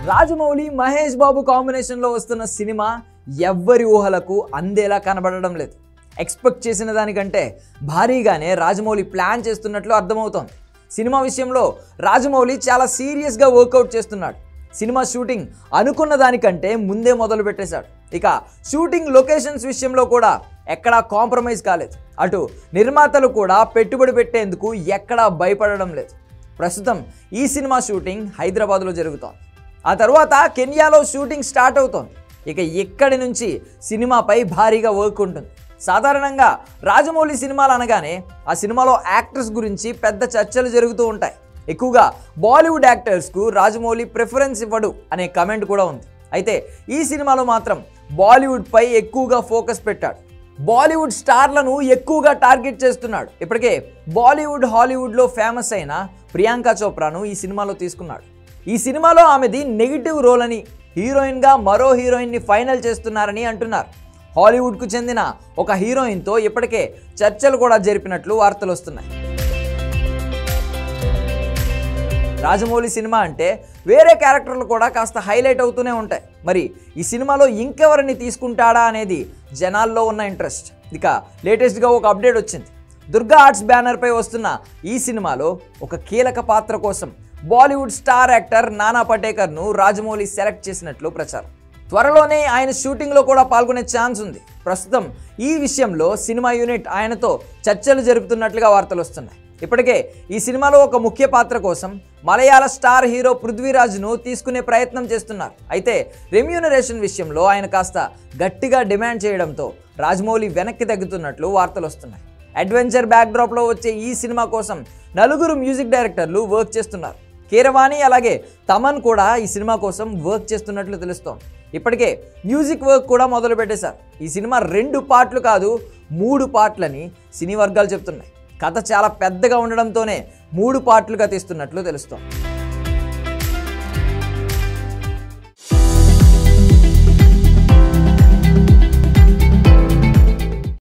రాజమౌళి మహేష్ బాబు కాంబినేషన్లో వస్తున్న సినిమా ఎవ్వరి ఊహలకు అందేలా కనబడడం లేదు. ఎక్స్పెక్ట్ చేసిన దానికంటే భారీగానే రాజమౌళి ప్లాన్ చేస్తున్నట్లు అర్థమవుతోంది. సినిమా విషయంలో రాజమౌళి చాలా సీరియస్గా వర్కౌట్ చేస్తున్నాడు. సినిమా షూటింగ్ అనుకున్న దానికంటే ముందే మొదలు పెట్టేశాడు. ఇక షూటింగ్ లొకేషన్స్ విషయంలో కూడా ఎక్కడా కాంప్రమైజ్ కాలేదు. అటు నిర్మాతలు కూడా పెట్టుబడి పెట్టేందుకు ఎక్కడా భయపడడం లేదు. ప్రస్తుతం ఈ సినిమా షూటింగ్ హైదరాబాద్లో జరుగుతోంది. ఆ తర్వాత కెన్యాలో షూటింగ్ స్టార్ట్ అవుతోంది. ఇక ఇక్కడి నుంచి సినిమాపై భారీగా వర్క్ ఉంటుంది. సాధారణంగా రాజమౌళి సినిమాలు అనగానే ఆ సినిమాలో యాక్టర్స్ గురించి పెద్ద చర్చలు జరుగుతూ ఉంటాయి. ఎక్కువగా బాలీవుడ్ యాక్టర్స్కు రాజమౌళి ప్రిఫరెన్స్ ఇవ్వడు అనే కమెంట్ కూడా ఉంది. అయితే ఈ సినిమాలో మాత్రం బాలీవుడ్పై ఎక్కువగా ఫోకస్ పెట్టాడు. బాలీవుడ్ స్టార్లను ఎక్కువగా టార్గెట్ చేస్తున్నాడు. ఇప్పటికే బాలీవుడ్ హాలీవుడ్లో ఫేమస్ అయిన ప్రియాంక చోప్రాను ఈ సినిమాలో తీసుకున్నాడు. ఈ సినిమాలో ఆమెది నెగిటివ్ రోల్ అని, హీరోయిన్గా మరో హీరోయిన్ని ఫైనల్ చేస్తున్నారని అంటున్నారు. హాలీవుడ్కు చెందిన ఒక హీరోయిన్తో ఇప్పటికే చర్చలు కూడా జరిపినట్లు వార్తలు వస్తున్నాయి. రాజమౌళి సినిమా అంటే వేరే క్యారెక్టర్లు కూడా కాస్త హైలైట్ అవుతూనే ఉంటాయి. మరి ఈ సినిమాలో ఇంకెవరిని తీసుకుంటాడా అనేది జనాల్లో ఉన్న ఇంట్రెస్ట్. ఇక లేటెస్ట్గా ఒక అప్డేట్ వచ్చింది. దుర్గా ఆర్ట్స్ బ్యానర్పై వస్తున్న ఈ సినిమాలో ఒక కీలక పాత్ర కోసం బాలీవుడ్ స్టార్ యాక్టర్ నానా పటేకర్ను రాజమౌళి సెలెక్ట్ చేసినట్లు ప్రచారం. త్వరలోనే ఆయన షూటింగ్లో కూడా పాల్గొనే ఛాన్స్ ఉంది. ప్రస్తుతం ఈ విషయంలో సినిమా యూనిట్ ఆయనతో చర్చలు జరుపుతున్నట్లుగా వార్తలు వస్తున్నాయి. ఇప్పటికే ఈ సినిమాలో ఒక ముఖ్య పాత్ర కోసం మలయాళ స్టార్ హీరో పృథ్వీరాజ్ను తీసుకునే ప్రయత్నం చేస్తున్నారు. అయితే రెమ్యూనరేషన్ విషయంలో ఆయన కాస్త గట్టిగా డిమాండ్ చేయడంతో రాజమౌళి వెనక్కి తగ్గుతున్నట్లు వార్తలు వస్తున్నాయి. అడ్వెంచర్ బ్యాక్డ్రాప్లో వచ్చే ఈ సినిమా కోసం 4 మ్యూజిక్ డైరెక్టర్లు వర్క్ చేస్తున్నారు. కీరవాణి అలాగే తమన్ కూడా ఈ సినిమా కోసం వర్క్ చేస్తున్నట్లు తెలుస్తోంది. ఇప్పటికే మ్యూజిక్ వర్క్ కూడా మొదలు పెట్టేశారు. ఈ సినిమా 2 పార్ట్లు కాదు 3 పార్ట్లని సినీ వర్గాలు చెప్తున్నాయి. కథ చాలా పెద్దగా ఉండడంతోనే 3 పార్ట్లుగా తీస్తున్నట్లు తెలుస్తోంది.